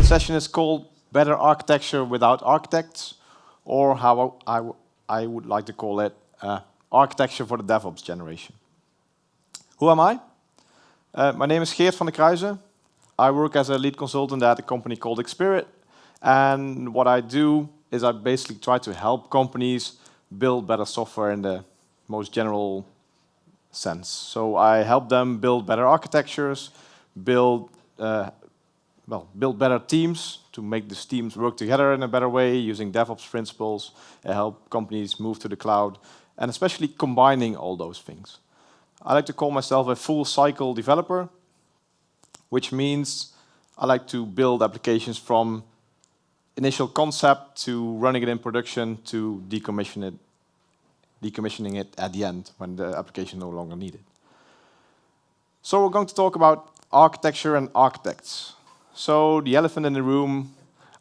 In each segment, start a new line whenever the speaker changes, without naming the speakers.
session is called Better Architecture Without Architects, or how I would like to call it, Architecture for the DevOps Generation. Who am I? My name is Geert van Cruijsen. I work as a lead consultant at a company called Spirit, and what I do is I basically try to help companies build better software in the most general sense. So I help them build better architectures, build better teams to make these teams work together in a better way using DevOps principles, help companies move to the cloud, and especially combining all those things. I like to call myself a full cycle developer, which means I like to build applications from initial concept to running it in production to decommissioning it at the end when the application is no longer needed. So we're going to talk about architecture and architects. So the elephant in the room,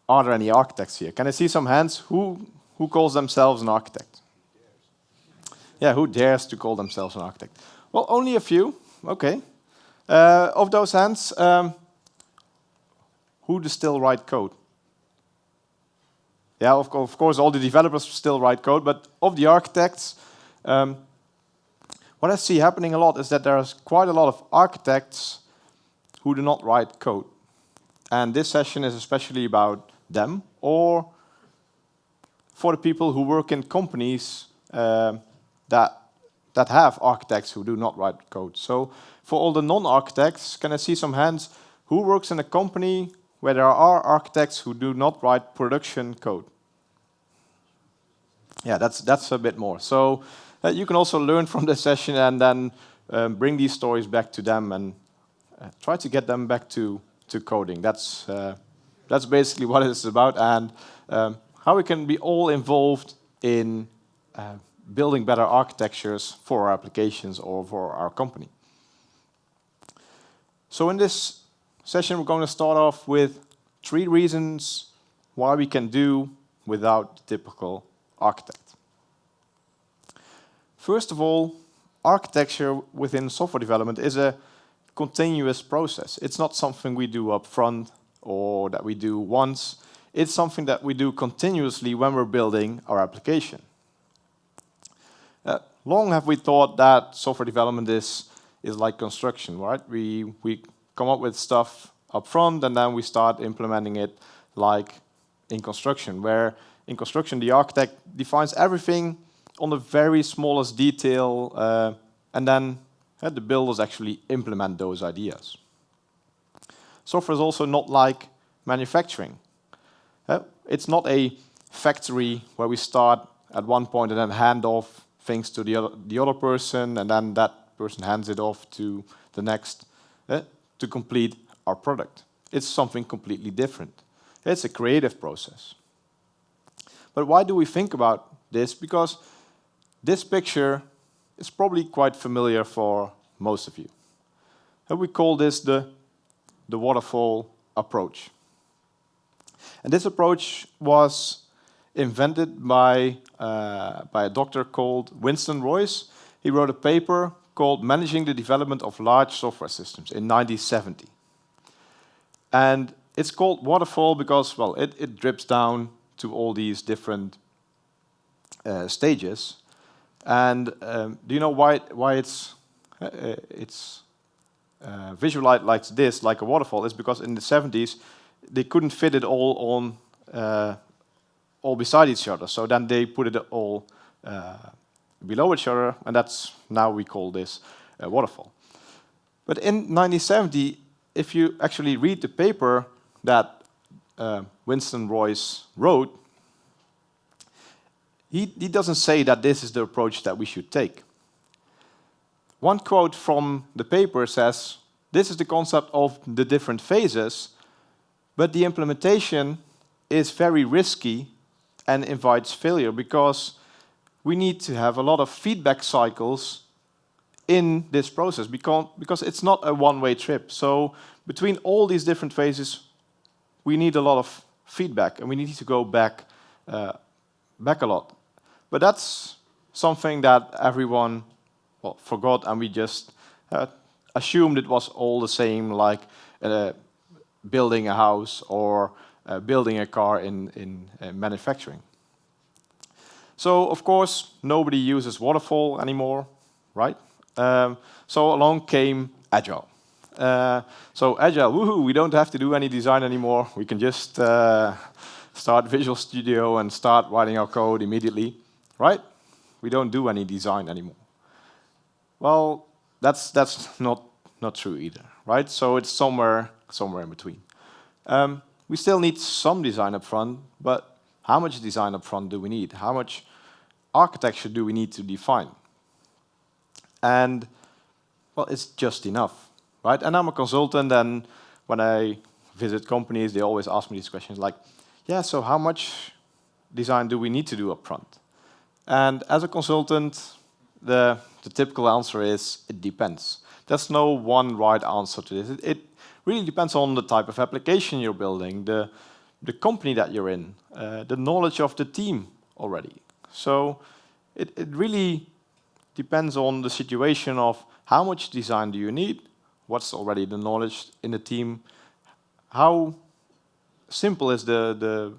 are there any architects here? Can I see some hands? Who calls themselves an architect? Yeah, who dares to call themselves an architect? Well, only a few. Okay. Of those hands, who does still write code? Yeah, of course, all the developers still write code, but of the architects, what I see happening a lot is that there's quite a lot of architects who do not write code. And this session is especially about them, or for the people who work in companies that have architects who do not write code. So for all the non-architects, can I see some hands? Who works in a company where there are architects who do not write production code? Yeah, that's a bit more. So you can also learn from this session and then bring these stories back to them and try to get them back to coding. That's basically what it's about, and how we can be all involved in building better architectures for our applications or for our company. So in this session, we're going to start off with 3 reasons why we can do without the typical architect. First of all, architecture within software development is a continuous process. It's not something we do up front or that we do once. It's something that we do continuously when we're building our application. Long have we thought that software development is like construction, right? We come up with stuff up front and then we start implementing it like in construction, where in construction the architect defines everything on the very smallest detail, and then the builders actually implement those ideas. Software is also not like manufacturing. It's not a factory where we start at one point and then hand off things to the other person, and then that person hands it off to the next to complete our product. It's something completely different. It's a creative process. But why do we think about this? Because this picture is probably quite familiar for most of you. And we call this the Waterfall Approach. And this approach was invented by a doctor called Winston Royce. He wrote a paper called Managing the Development of Large Software Systems in 1970. And it's called waterfall because, well, it drips down to all these different stages. And do you know why it's visualized like this, like a waterfall? It's because in the 70s they couldn't fit it all on all beside each other. So then they put it all below each other, and that's now we call this a waterfall. But in 1970, if you actually read the paper that Winston Royce wrote, he doesn't say that this is the approach that we should take. One quote from the paper says, "This is the concept of the different phases, but the implementation is very risky and invites failure because we need to have a lot of feedback cycles in this process because it's not a one-way trip. So between all these different phases, we need a lot of feedback, and we need to go back a lot." But that's something that everyone forgot, and we just assumed it was all the same, like building a house or building a car in manufacturing. So, of course, nobody uses Waterfall anymore, right? So along came Agile. So Agile, woohoo, we don't have to do any design anymore. We can just start Visual Studio and start writing our code immediately, right? We don't do any design anymore. Well, that's not true either, right? So it's somewhere in between. We still need some design up front, but how much design up front do we need? How much architecture do we need to define? And, well, it's just enough, right? And I'm a consultant, and when I visit companies, they always ask me these questions like, yeah, so how much design do we need to do up front? And as a consultant, the typical answer is, it depends. There's no one right answer to this. It really depends on the type of application you're building, the company that you're in, the knowledge of the team already. So it really depends on the situation of how much design do you need, what's already the knowledge in the team, how simple is the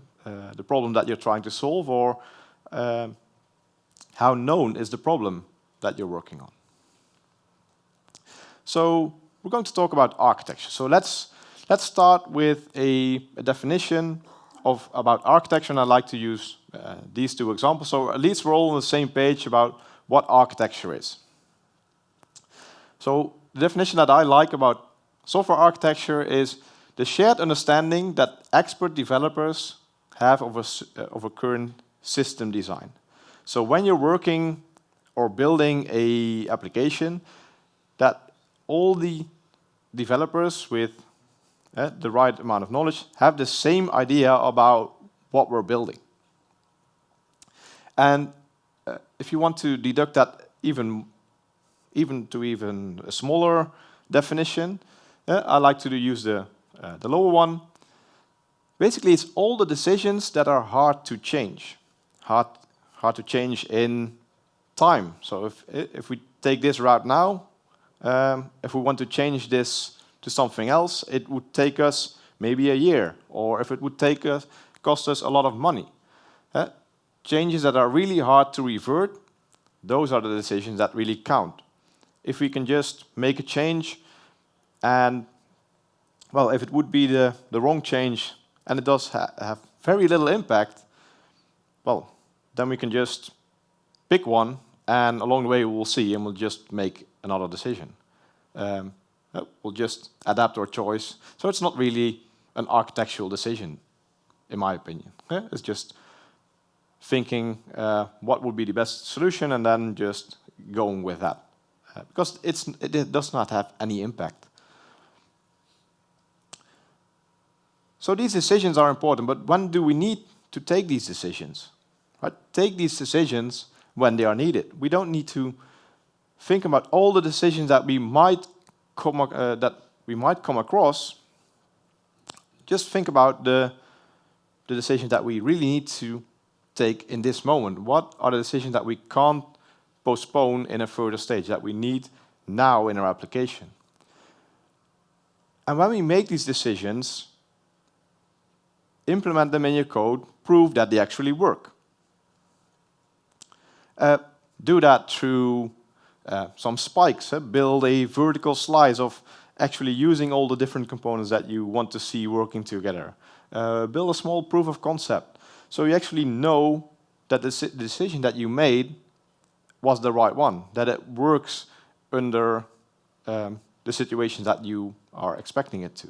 problem that you're trying to solve, or how known is the problem that you're working on. So we're going to talk about architecture. So let's start with a definition about architecture, and I'd like to use these two examples. So at least we're all on the same page about what architecture is. So the definition that I like about software architecture is the shared understanding that expert developers have of a current system design. So when you're working or building an application, that all the developers with the right amount of knowledge have the same idea about what we're building. And if you want to deduct that even a smaller definition, I like to use the lower one. Basically, it's all the decisions that are hard to change, hard to change in time. So if we take this route now, if we want to change this to something else, it would take us maybe a year, or if it would cost us a lot of money. Changes that are really hard to revert, those are the decisions that really count. If we can just make a change, and, well, if it would be the wrong change, and it does have very little impact, well, then we can just pick one, and along the way we'll see, and we'll just make another decision. We'll just adapt our choice. So it's not really an architectural decision, in my opinion. It's just thinking what would be the best solution, and then just going with that. Because it does not have any impact. So these decisions are important, but when do we need to take these decisions? Right? Take these decisions when they are needed. We don't need to think about all the decisions that we might come across. Just think about the decisions that we really need to take in this moment. What are the decisions that we can't postpone in a further stage, that we need now in our application? And when we make these decisions, implement them in your code, prove that they actually work. Do that through some spikes. Build a vertical slice of actually using all the different components that you want to see working together. Build a small proof of concept, so you actually know that the decision that you made was the right one, that it works under the situations that you are expecting it to.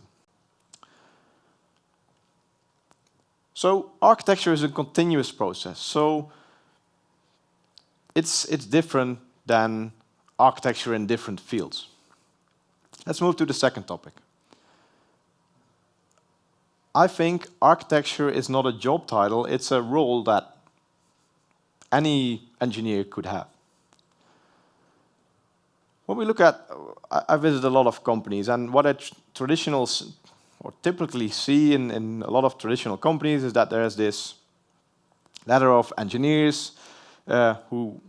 So architecture is a continuous process. So it's different than architecture in different fields. Let's move to the second topic. I think architecture is not a job title, it's a role that any engineer could have. When we look at, I visit a lot of companies, and what I typically see in a lot of traditional companies is that there's this ladder of engineers who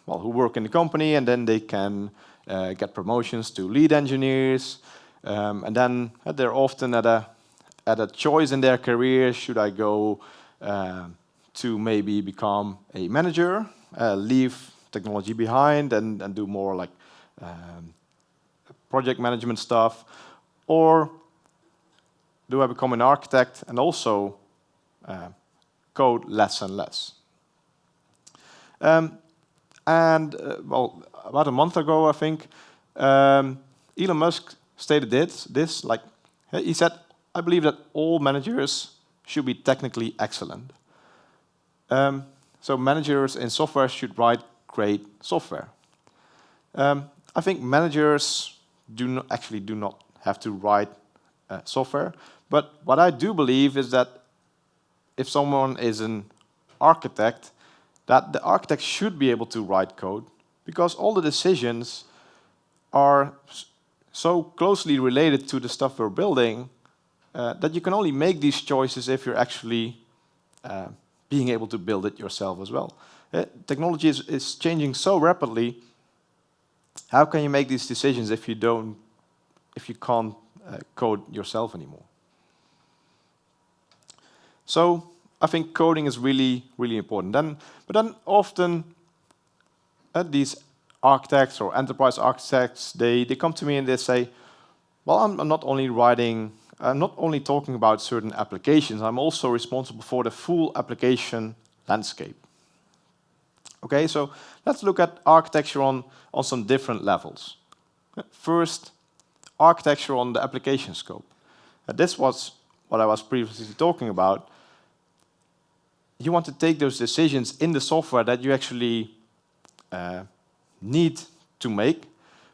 work in the company, and then they can get promotions to lead engineers, And then they're often at a choice in their career. Should I go to maybe become a manager, leave technology behind, and do more like project management stuff, or do I become an architect and also code less and less? Well, about a month ago, I think, Elon Musk stated this, like, he said, I believe that all managers should be technically excellent. So managers in software should write great software. I think managers do not have to write software, but what I do believe is that if someone is an architect, that the architect should be able to write code, because all the decisions are so closely related to the stuff we're building that you can only make these choices if you're actually being able to build it yourself as well. Technology is changing so rapidly. How can you make these decisions if you can't code yourself anymore? So I think coding is really, really important. But then often these architects or enterprise architects, they come to me and they say, well, I'm not only talking about certain applications, I'm also responsible for the full application landscape. Okay, so let's look at architecture on some different levels. First, architecture on the application scope. This was what I was previously talking about. You want to take those decisions in the software that you actually need to make,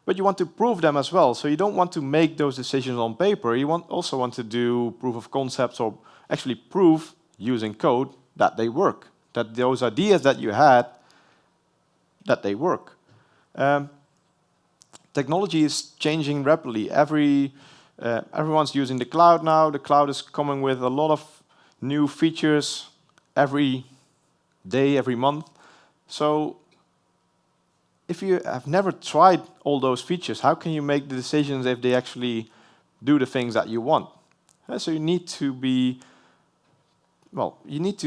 but you want to prove them as well. So you don't want to make those decisions on paper. You also want to do proof of concepts or actually prove using code that they work, that those ideas that you had, that they work. Technology is changing rapidly. Everyone's using the cloud now. The cloud is coming with a lot of new features every day, every month. So if you have never tried all those features, how can you make the decisions if they actually do the things that you want? So you need to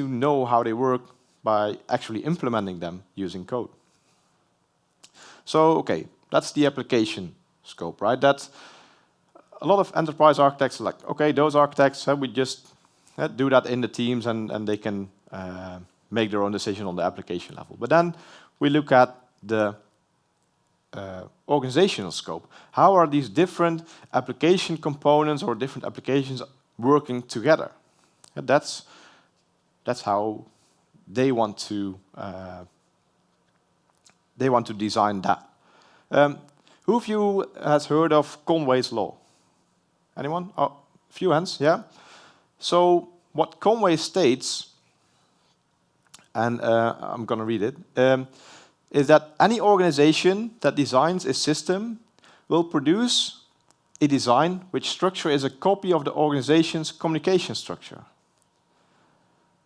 know how they work by actually implementing them using code. So, okay, that's the application scope, right? That's a lot of enterprise architects are like, okay, those architects, we just do that in the teams and they can make their own decision on the application level. But then we look at the organizational scope. How are these different application components or different applications working together? And that's how they want to design that. Who of you has heard of Conway's law? Anyone? Oh, a few hands, yeah. So what Conway states, and I'm going to read it, is that any organization that designs a system will produce a design which structure is a copy of the organization's communication structure.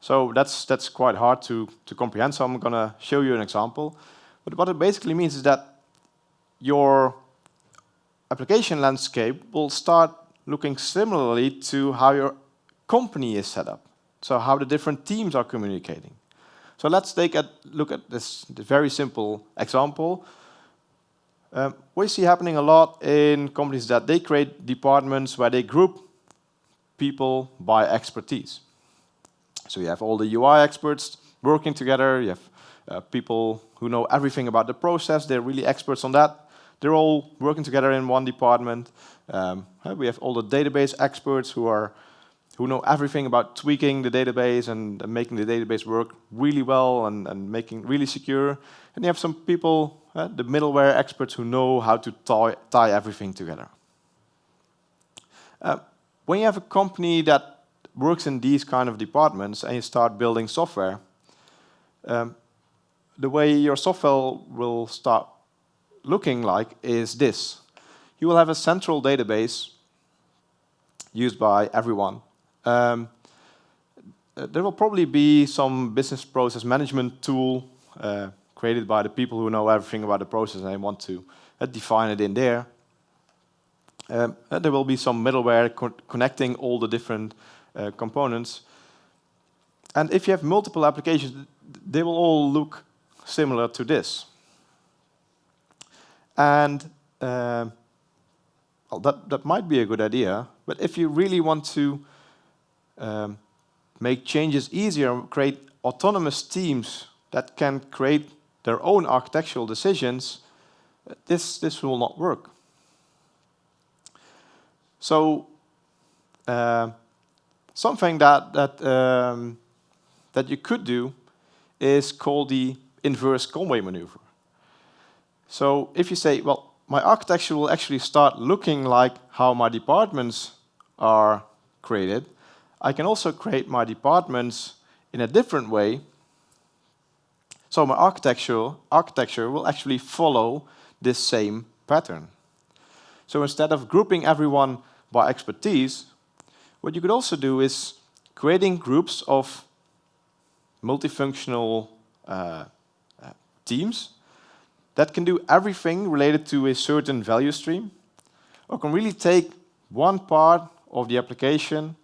So that's quite hard to comprehend, so I'm going to show you an example. But what it basically means is that your application landscape will start looking similarly to how your company is set up, so how the different teams are communicating. So let's take a look at this very simple example. We see happening a lot in companies that they create departments where they group people by expertise. So you have all the UI experts working together, you have people who know everything about the process, they're really experts on that. They're all working together in one department. We have all the database experts who know everything about tweaking the database and making the database work really well and making really secure. And you have some people, the middleware experts, who know how to tie everything together. When you have a company that works in these kind of departments and you start building software, the way your software will start looking like is this. You will have a central database used by everyone. There will probably be some business process management tool created by the people who know everything about the process and they want to define it in there. There will be some middleware connecting all the different components. And if you have multiple applications, they will all look similar to this. And well, that might be a good idea, but if you really want to make changes easier, create autonomous teams that can create their own architectural decisions, this will not work. So something that you could do is called the inverse Conway maneuver. So if you say, well, my architecture will actually start looking like how my departments are created, I can also create my departments in a different way. So my architecture will actually follow this same pattern. So instead of grouping everyone by expertise, what you could also do is creating groups of multifunctional teams that can do everything related to a certain value stream, or can really take one part of the application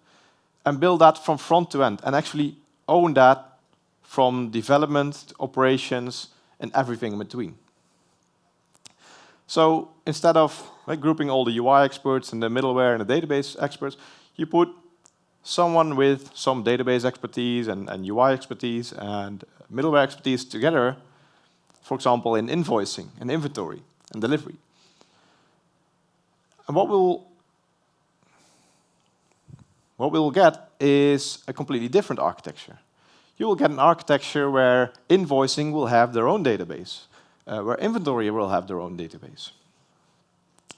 and build that from front to end, and actually own that from development, operations, and everything in between. So instead of grouping all the UI experts and the middleware and the database experts, you put someone with some database expertise and UI expertise and middleware expertise together, for example, in invoicing and inventory and delivery. And what we'll get is a completely different architecture. You will get an architecture where invoicing will have their own database, where inventory will have their own database.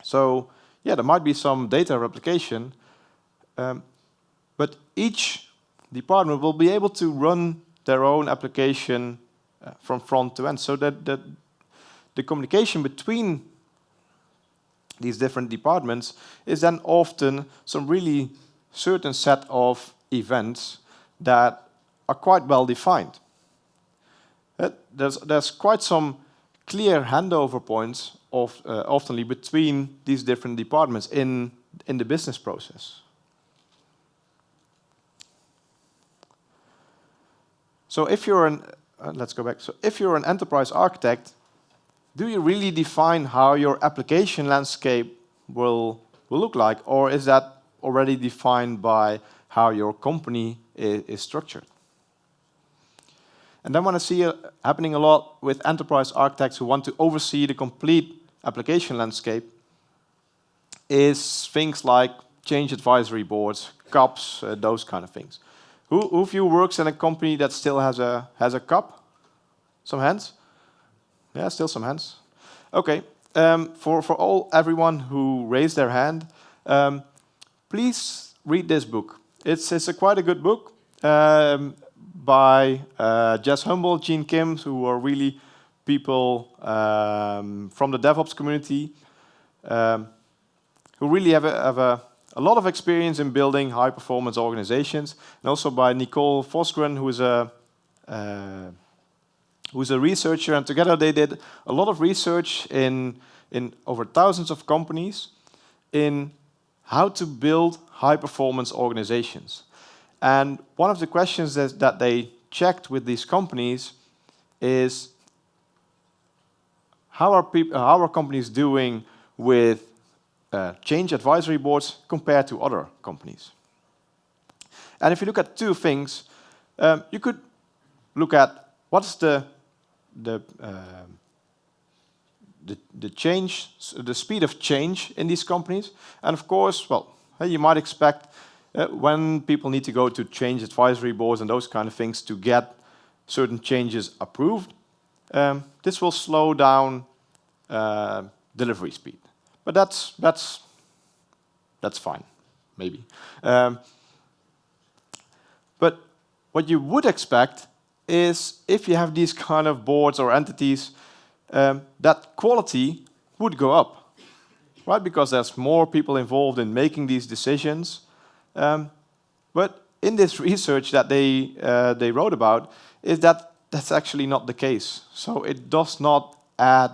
So yeah, there might be some data replication, but each department will be able to run their own application from front to end, so that the communication between these different departments is then often some really certain set of events that are quite well defined. There's quite some clear handover points oftenly between these different departments in the business process. So if you're an let's go back. So if you're an enterprise architect, do you really define how your application landscape will look like, or is that already defined by how your company is structured? And then what I see happening a lot with enterprise architects who want to oversee the complete application landscape is things like change advisory boards, CUPs, those kind of things. Who of you works in a company that still has a CUP? Some hands? Yeah, still some hands. Okay. For everyone who raised their hand, please read this book. It's quite a good book by Jess Humble, Gene Kim, who are really people from the DevOps community who really have a lot of experience in building high-performance organizations, and also by Nicole Vosgren, who's a researcher, and together they did a lot of research in over thousands of companies in how to build high-performance organizations. And one of the questions that they checked with these companies is how are companies doing with change advisory boards compared to other companies. And if you look at two things, you could look at what's the change, the speed of change in these companies. And of course, well, you might expect when people need to go to change advisory boards and those kind of things to get certain changes approved, this will slow down delivery speed. But that's fine, maybe. But what you would expect is if you have these kind of boards or entities, that quality would go up, right? Because there's more people involved in making these decisions. But in this research that they wrote about, is that's actually not the case. So it does not add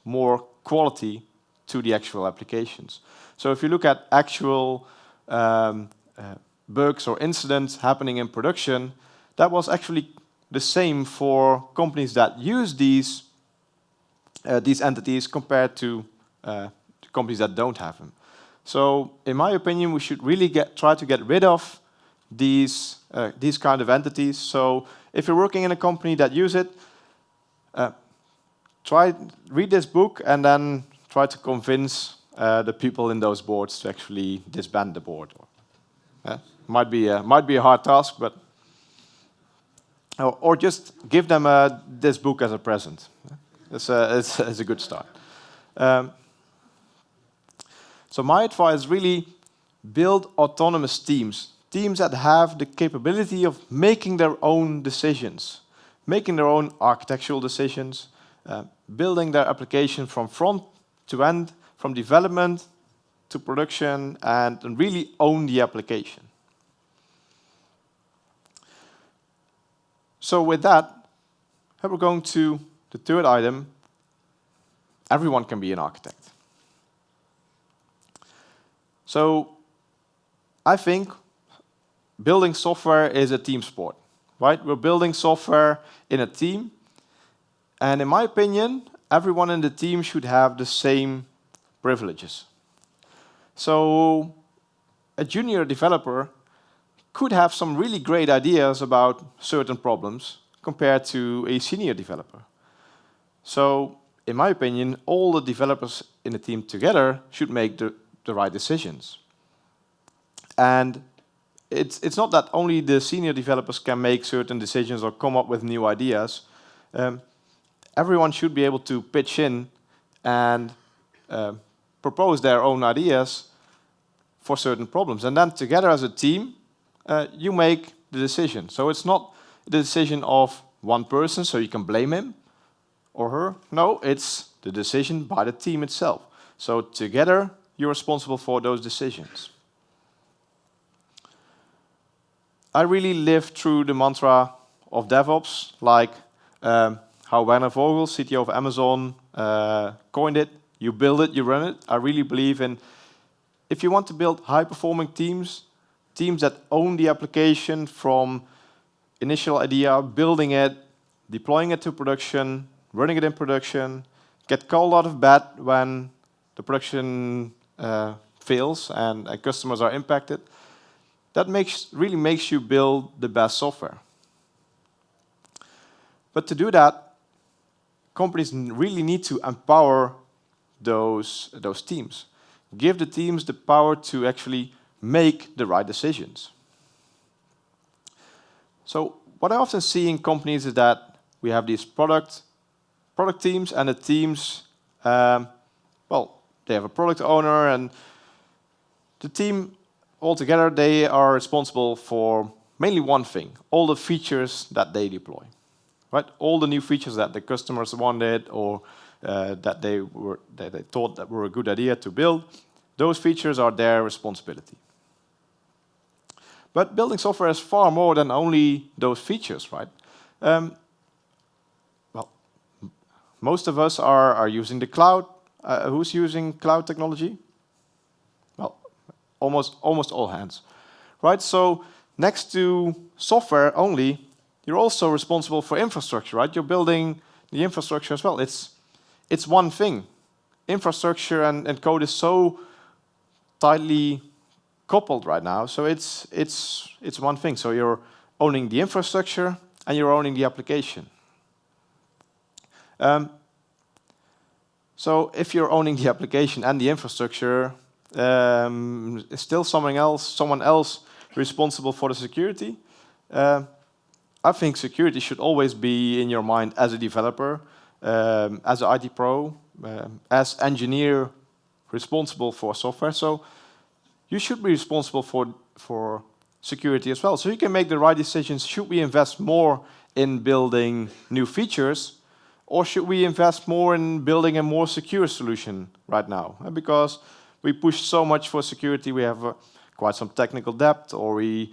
more quality to the actual applications. So if you look at actual bugs or incidents happening in production, that was actually the same for companies that use these entities compared to companies that don't have them. So in my opinion, we should really try to get rid of these kind of entities. So if you're working in a company that use it, read this book and then try to convince the people in those boards to actually disband the board. Might be a hard task, but or just give them this book as a present. It's a good start. So my advice is really build autonomous teams. Teams that have the capability of making their own decisions, making their own architectural decisions, building their application from front to end, from development to production, and really own the application. So with that, we're going to the third item. Everyone can be an architect. So I think building software is a team sport, right? We're building software in a team. And in my opinion, everyone in the team should have the same privileges. So a junior developer could have some really great ideas about certain problems compared to a senior developer. So in my opinion, all the developers in the team together should make the right decisions. And it's not that only the senior developers can make certain decisions or come up with new ideas. Everyone should be able to pitch in and propose their own ideas for certain problems. And then together as a team, you make the decision. So it's not the decision of one person, so you can blame him or her. No, it's the decision by the team itself. So together, you're responsible for those decisions. I really lived through the mantra of DevOps, like how Werner Vogel, CTO of Amazon, coined it. You build it, you run it. I really believe in, if you want to build high-performing teams, teams that own the application from initial idea, building it, deploying it to production, running it in production, get called out of bed when the production fails and customers are impacted, that really makes you build the best software. But to do that, companies really need to empower those teams. Give the teams the power to actually make the right decisions. So what I often see in companies is that we have these product teams, and the teams, they have a product owner, and the team altogether, they are responsible for mainly one thing: all the features that they deploy, right? All the new features that the customers wanted or that they thought that were a good idea to build. Those features are their responsibility. But building software is far more than only those features, right? Most of us are using the cloud. Who's using cloud technology? Well, almost all hands, right? So next to software only, you're also responsible for infrastructure, right? You're building the infrastructure as well. It's one thing. Infrastructure and code is so tightly coupled right now. So it's one thing. So you're owning the infrastructure and you're owning the application. So if you're owning the application and the infrastructure, is still someone else responsible for the security? I think security should always be in your mind as a developer, as an IT pro, as engineer responsible for software. So you should be responsible for security as well. So you can make the right decisions. Should we invest more in building new features, or should we invest more in building a more secure solution right now? Because we push so much for security, we have quite some technical debt, or we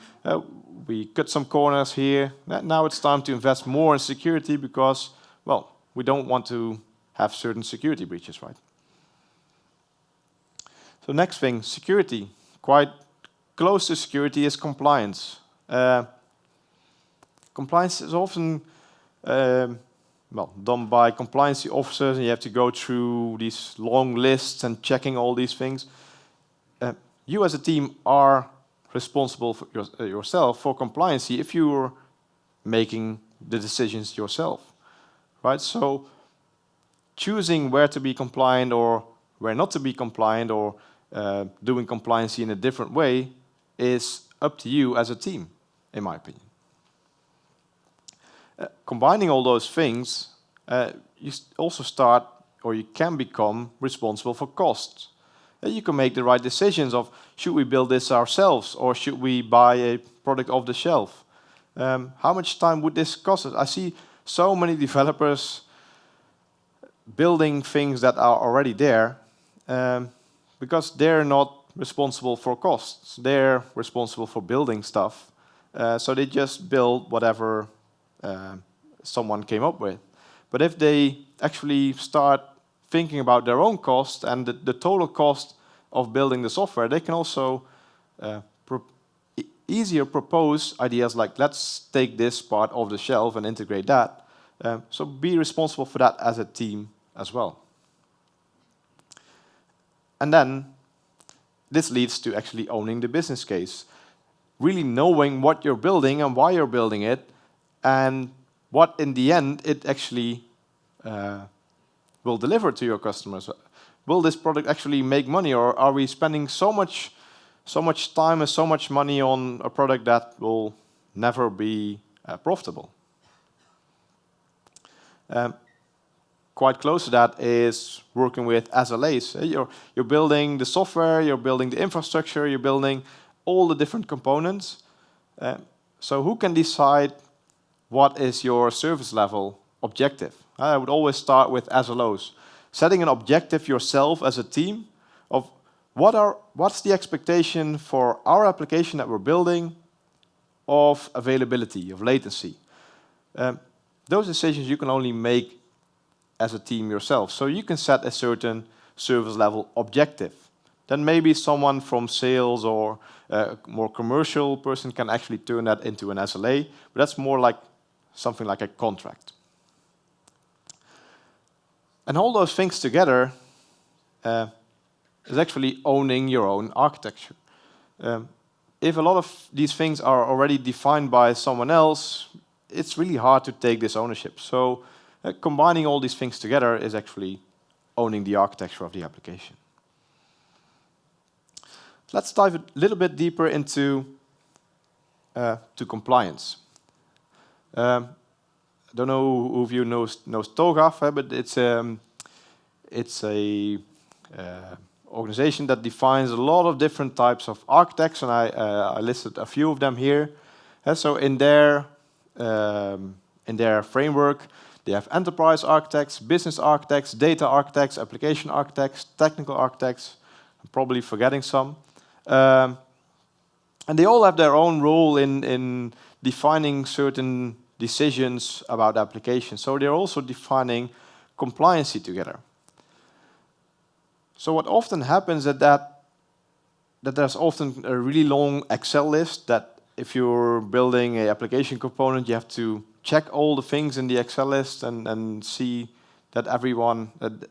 cut some corners here. Now it's time to invest more in security because, well, we don't want to have certain security breaches, right? So next thing, security. Quite close to security is compliance. Compliance is often done by compliance officers, and you have to go through these long lists and checking all these things. You as a team are responsible for yourself for compliance if you're making the decisions yourself, right? So choosing where to be compliant or where not to be compliant, or doing compliance in a different way, is up to you as a team, in my opinion. Combining all those things, you also start, or you can become responsible for costs. You can make the right decisions of, should we build this ourselves, or should we buy a product off the shelf? How much time would this cost us? I see so many developers building things that are already there, because they're not responsible for costs. They're responsible for building stuff. So they just build whatever someone came up with. But if they actually start thinking about their own cost and the total cost of building the software, they can also easier propose ideas like, let's take this part off the shelf and integrate that. So be responsible for that as a team as well. And then this leads to actually owning the business case. Really knowing what you're building and why you're building it, and what in the end it actually will deliver to your customers. Will this product actually make money, or are we spending so much time and so much money on a product that will never be profitable? Quite close to that is working with SLAs. You're building the software, you're building the infrastructure, you're building all the different components. So who can decide what is your service level objective? I would always start with SLOs. Setting an objective yourself as a team of what's the expectation for our application that we're building of availability, of latency. Those decisions you can only make as a team yourself. So you can set a certain service level objective. Then maybe someone from sales or a more commercial person can actually turn that into an SLA, but that's more like something like a contract. And all those things together is actually owning your own architecture. If a lot of these things are already defined by someone else, it's really hard to take this ownership. So combining all these things together is actually owning the architecture of the application. Let's dive a little bit deeper into to compliance. I don't know who of you knows TOGAF, but it's a organization that defines a lot of different types of architects, and I listed a few of them here. So in their framework, they have enterprise architects, business architects, data architects, application architects, technical architects. I'm probably forgetting some. And they all have their own role in defining certain decisions about applications. So they're also defining compliancy together. So what often happens is that there's often a really long Excel list that if you're building an application component, you have to check all the things in the Excel list and see that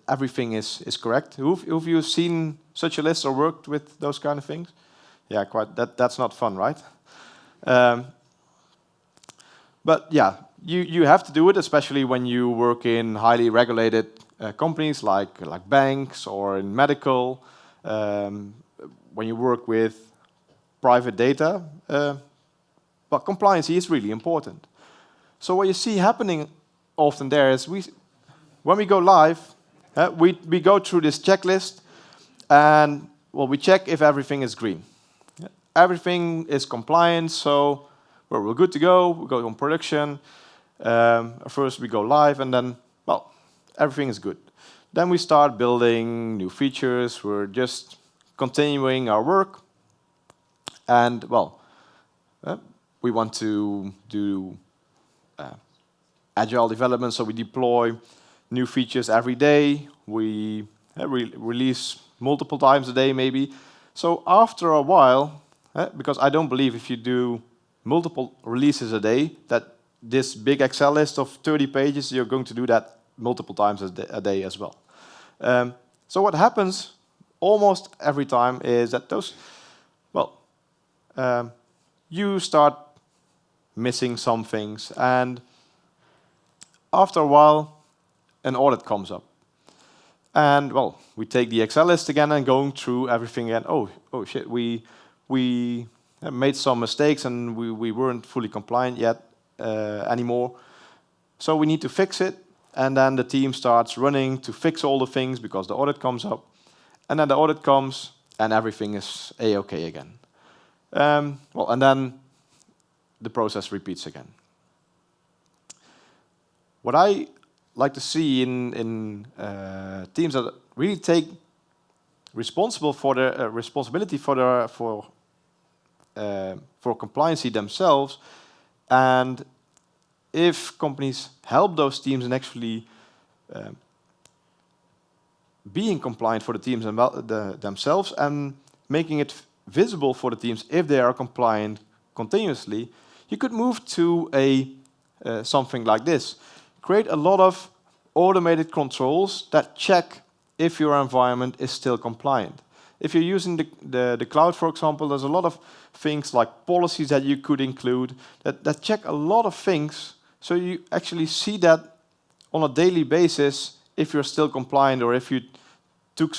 everything is correct. Who've you seen such a list or worked with those kind of things? Yeah, quite. That's not fun, right? But yeah, you have to do it, especially when you work in highly regulated companies like banks or in medical. When you work with private data, but compliance is really important. So what you see happening often there is when we go live, we go through this checklist, and we check if everything is green. Everything is compliant, so we're good to go. We go on production. First we go live, and then, everything is good. Then we start building new features. We're just continuing our work. And, we want to do agile development, so we deploy new features every day. We release multiple times a day maybe. So after a while, because I don't believe if you do multiple releases a day, that this big Excel list of 30 pages, you're going to do that multiple times a day as well. So what happens almost every time is that you start missing some things, and after a while, an audit comes up. And well, we take the Excel list again and going through everything again. Oh shit, we made some mistakes and we weren't fully compliant yet anymore. So we need to fix it. And then the team starts running to fix all the things because the audit comes up. And then the audit comes and everything is A-okay again. And then the process repeats again. What I like to see in teams that really take responsibility for compliancy themselves, and if companies help those teams in actually being compliant for the teams themselves and making it visible for the teams if they are compliant continuously, you could move to something like this. Create a lot of automated controls that check if your environment is still compliant. If you're using the cloud, for example, there's a lot of things like policies that you could include that check a lot of things, so you actually see that on a daily basis if you're still compliant or if you took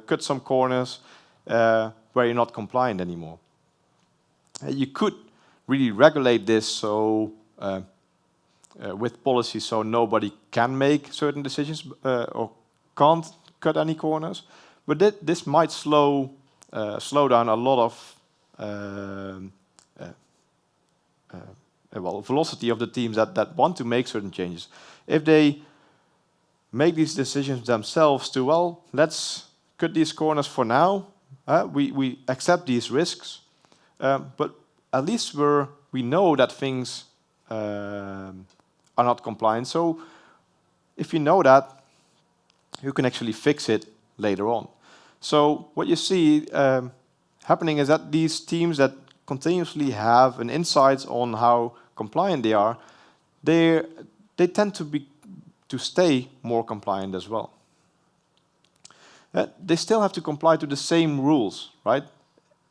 cut some corners where you're not compliant anymore. You could really regulate this so with policy, so nobody can make certain decisions or can't cut any corners. But this might slow down a lot of velocity of the teams that want to make certain changes. If they make these decisions themselves to, well, let's cut these corners for now, we accept these risks, but at least we know that things are not compliant. So if you know that, you can actually fix it later on. So what you see happening is that these teams that continuously have an insight on how compliant they are, they tend to stay more compliant as well. They still have to comply to the same rules, right?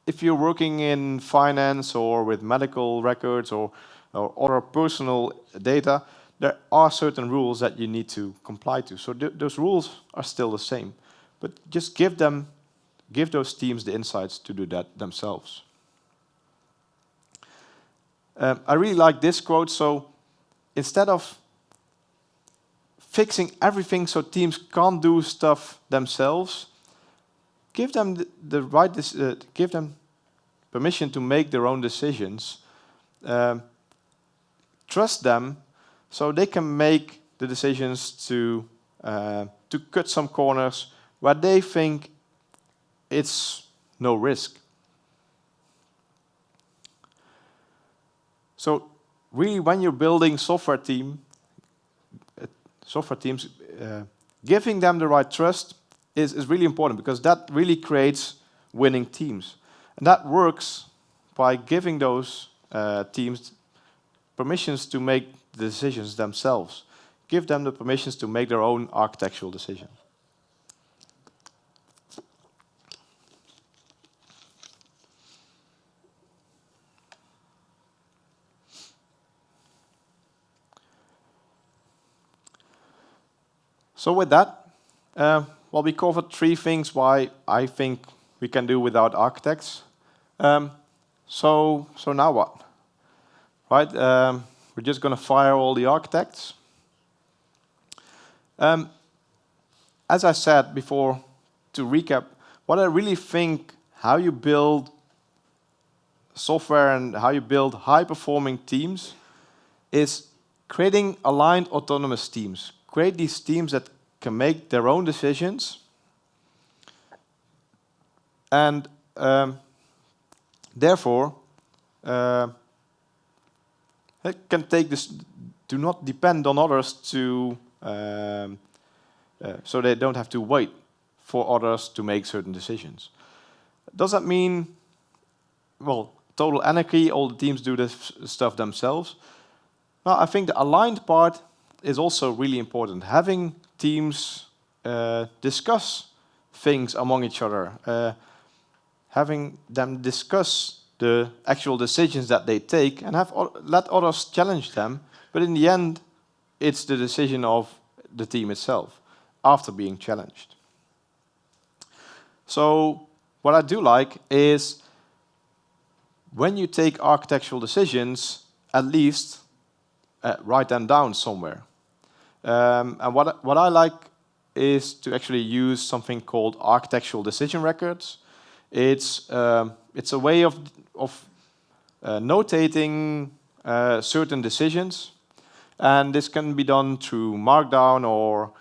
If you're working in finance or with medical records or other personal data, there are certain rules that you need to comply to. So those rules are still the same, but just give those teams the insights to do that themselves. I really like this quote. So instead of fixing everything so teams can't do stuff themselves, give them give them permission to make their own decisions. Trust them so they can make the decisions to cut some corners where they think it's no risk. So really, when you're building software teams, giving them the right trust is really important, because that really creates winning teams. And that works by giving those teams permissions to make the decisions themselves. Give them the permissions to make their own architectural decisions. So with that, we covered 3 things why I think we can do without architects. So now what? Right? We're just going to fire all the architects. As I said before, to recap, what I really think how you build software and how you build high-performing teams is creating aligned autonomous teams. Create these teams that can make their own decisions, and therefore it can take this. Do not depend on others to, so they don't have to wait for others to make certain decisions. Does that mean, well, total anarchy, all the teams do this stuff themselves? No, I think the aligned part is also really important. Having teams discuss things among each other, having them discuss the actual decisions that they take and let others challenge them, but in the end, it's the decision of the team itself after being challenged. So what I do like is when you take architectural decisions, at least write them down somewhere. And what I like is to actually use something called architectural decision records. It's a way of notating certain decisions, and this can be done through Markdown or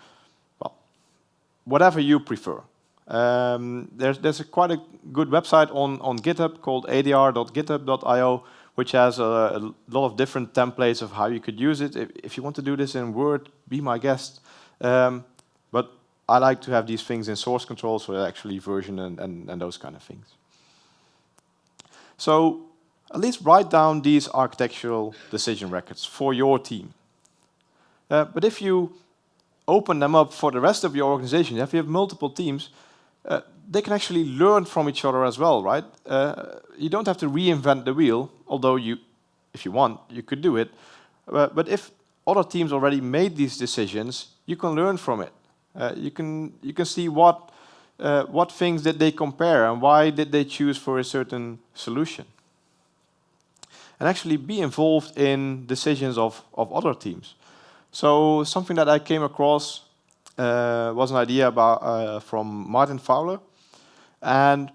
whatever you prefer. There's quite a good website on GitHub called adr.github.io, which has a lot of different templates of how you could use it. If you want to do this in Word, be my guest. But I like to have these things in source control, so actually version and those kind of things. So at least write down these architectural decision records for your team. But if you open them up for the rest of your organization, if you have multiple teams, they can actually learn from each other as well, right? You don't have to reinvent the wheel, although if you want, you could do it. But if other teams already made these decisions, you can learn from it. You can see what things did they compare and why did they choose for a certain solution. And actually be involved in decisions of other teams. So something that I came across was an idea from Martin Fowler. And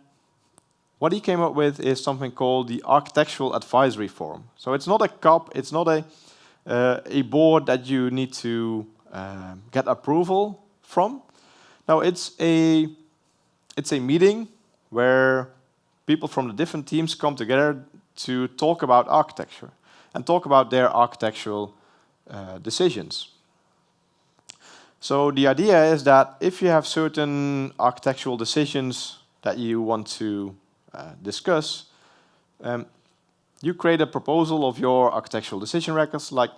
what he came up with is something called the Architectural Advisory Forum. So it's not a COP, it's not a board that you need to get approval from. No, it's a meeting where people from the different teams come together to talk about architecture and talk about their architectural decisions. So the idea is that if you have certain architectural decisions that you want to discuss, you create a proposal of your architectural decision records, like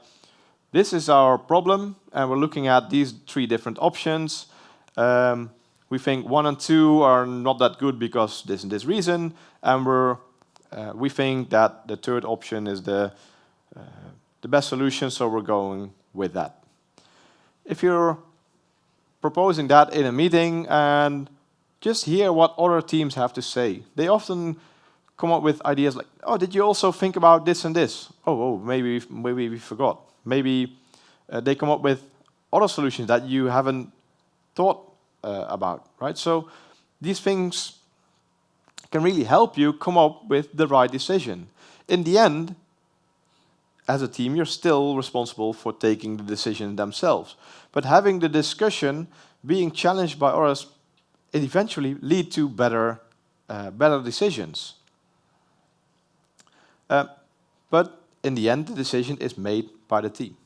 this is our problem, and we're looking at these 3 different options. We think 1 and 2 are not that good because this and this reason, and we think that the 3rd option is the best solution, so we're going with that. If you're proposing that in a meeting and just hear what other teams have to say, they often come up with ideas like, oh, did you also think about this and this? Oh, maybe we forgot. Maybe they come up with other solutions that you haven't thought about, right? So these things can really help you come up with the right decision. In the end, as a team, you're still responsible for taking the decision themselves. But having the discussion, being challenged by others, it eventually lead to better decisions. But in the end, the decision is made by the team.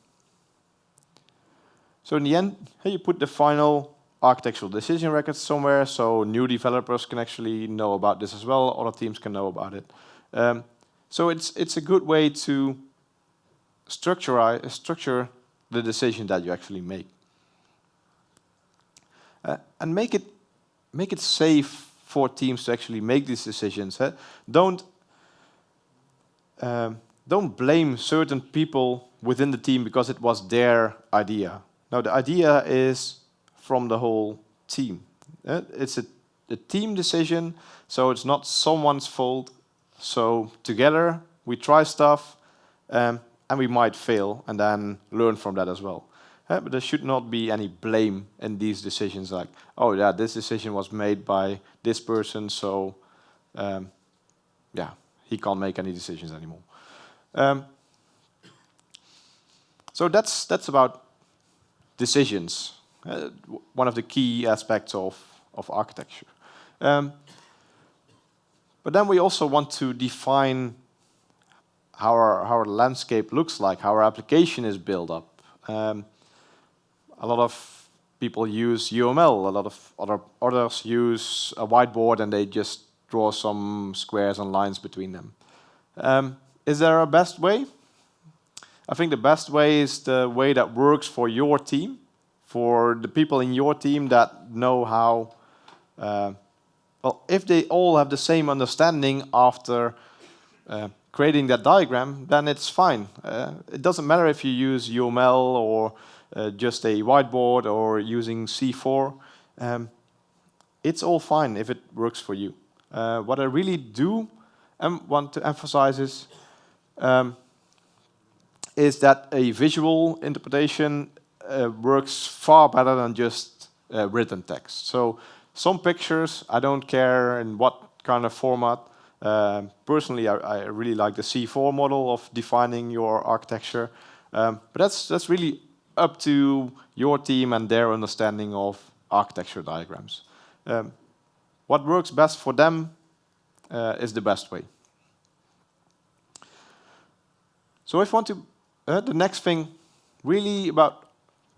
So in the end, you put the final architectural decision records somewhere, so new developers can actually know about this as well. Other teams can know about it. So it's a good way to structure the decision that you actually make, and make it safe for teams to actually make these decisions. Don't blame certain people within the team because it was their idea. No, the idea is from the whole team. It's a team decision, so it's not someone's fault. So together we try stuff, and we might fail, and then learn from that as well. But there should not be any blame in these decisions, like, oh yeah, this decision was made by this person, so yeah, he can't make any decisions anymore. So that's about decisions, one of the key aspects of architecture. But then we also want to define how our landscape looks like, how our application is built up. A lot of people use UML. A lot of others use a whiteboard and they just draw some squares and lines between them. Is there a best way? I think the best way is the way that works for your team, for the people in your team that know how. Well, if they all have the same understanding after creating that diagram, then it's fine. It doesn't matter if you use UML or just a whiteboard or using C4. It's all fine if it works for you. What I really do want to emphasize is that a visual interpretation works far better than just written text. So some pictures, I don't care in what kind of format. Personally, I really like the C4 model of defining your architecture. But that's really up to your team and their understanding of architecture diagrams. What works best for them is the best way. So if you want to, the next thing really about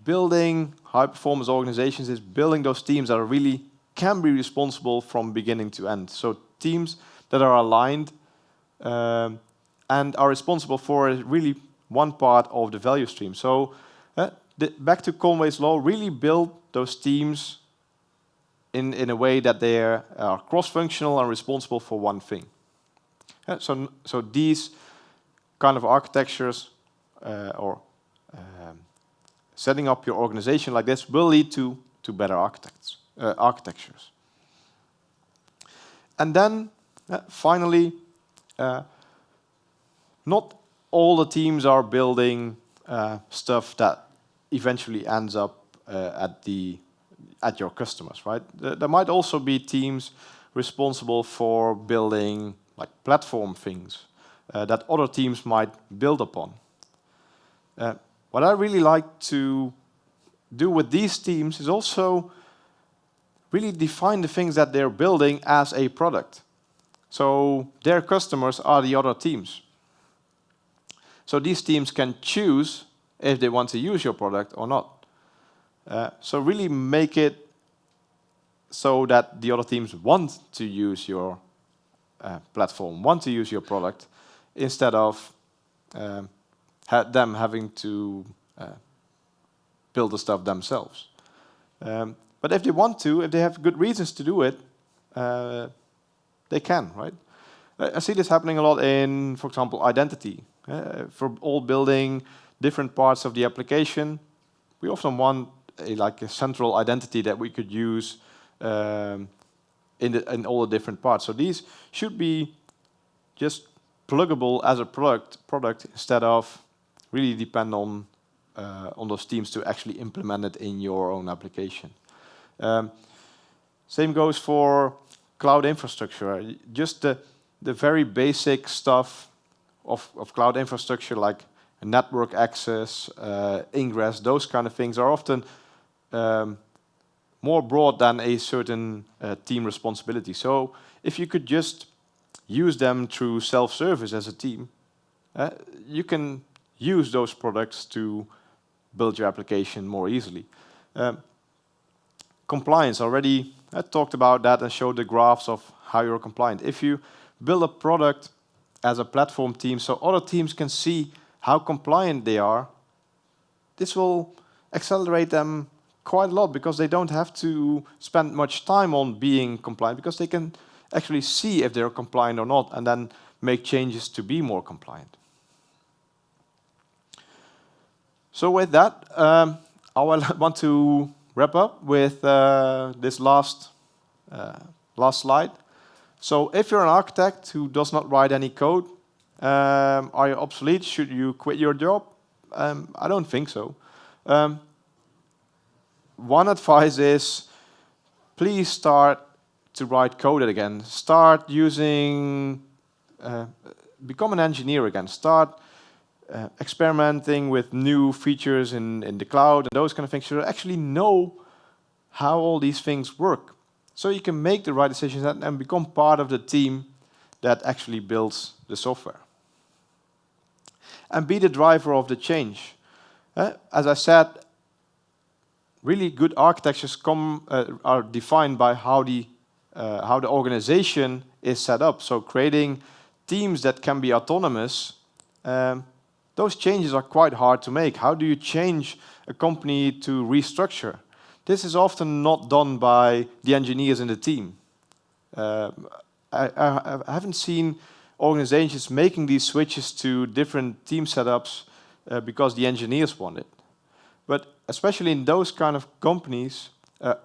building high-performance organizations is building those teams that are really can be responsible from beginning to end. So teams that are aligned and are responsible for really one part of the value stream. So back to Conway's law, really build those teams in a way that they are cross-functional and responsible for one thing. So these kind of architectures or setting up your organization like this will lead to better architectures. And then finally, not all the teams are building stuff that eventually ends up at your customers, right? There might also be teams responsible for building like platform things that other teams might build upon. What I really like to do with these teams is also really define the things that they're building as a product. So their customers are the other teams. So these teams can choose if they want to use your product or not. So really make it so that the other teams want to use your platform, want to use your product, instead of them having to build the stuff themselves. But if they want to, if they have good reasons to do it, they can, right? I see this happening a lot in, for example, identity. For all building different parts of the application, we often want a central identity that we could use in all the different parts. So these should be just pluggable as a product instead of really depend on those teams to actually implement it in your own application. Same goes for cloud infrastructure. Just the very basic stuff of cloud infrastructure, like network access, ingress, those kind of things are often more broad than a certain team responsibility. So if you could just use them through self-service as a team, you can use those products to build your application more easily. Compliance, already I talked about that and showed the graphs of how you're compliant. If you build a product as a platform team so other teams can see how compliant they are, this will accelerate them quite a lot because they don't have to spend much time on being compliant because they can actually see if they're compliant or not and then make changes to be more compliant. So with that, I want to wrap up with this last slide. So if you're an architect who does not write any code, are you obsolete? Should you quit your job? I don't think so. One advice is, please start to write code again. Start using, become an engineer again. Start experimenting with new features in the cloud and those kind of things. You actually know how all these things work. So you can make the right decisions and become part of the team that actually builds the software. And be the driver of the change. As I said, really good architectures are defined by how the organization is set up. So creating teams that can be autonomous, those changes are quite hard to make. How do you change a company to restructure? This is often not done by the engineers in the team. I haven't seen organizations making these switches to different team setups because the engineers want it. But especially in those kind of companies,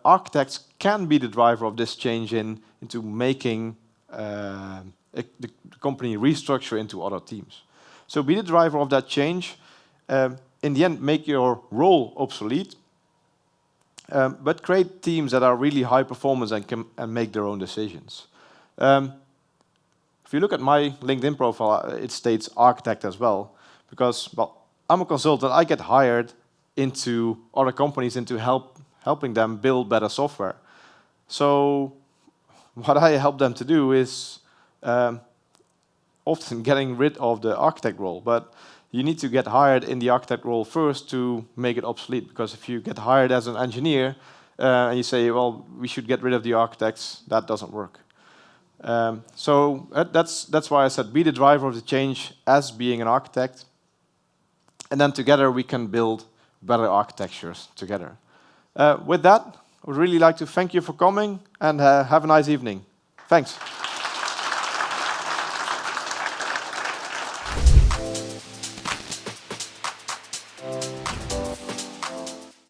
architects can be the driver of this change into making the company restructure into other teams. So be the driver of that change. In the end, make your role obsolete, but create teams that are really high performance and can make their own decisions. If you look at my LinkedIn profile, it states architect as well, because, well, I'm a consultant. I get hired into other companies into helping them build better software. So what I help them to do is often getting rid of the architect role, but you need to get hired in the architect role first to make it obsolete, because if you get hired as an engineer and you say, well, we should get rid of the architects, that doesn't work. So that's why I said be the driver of the change as being an architect, and then together we can build better architectures together. With that, I would really like to thank you for coming, and have a nice evening. Thanks.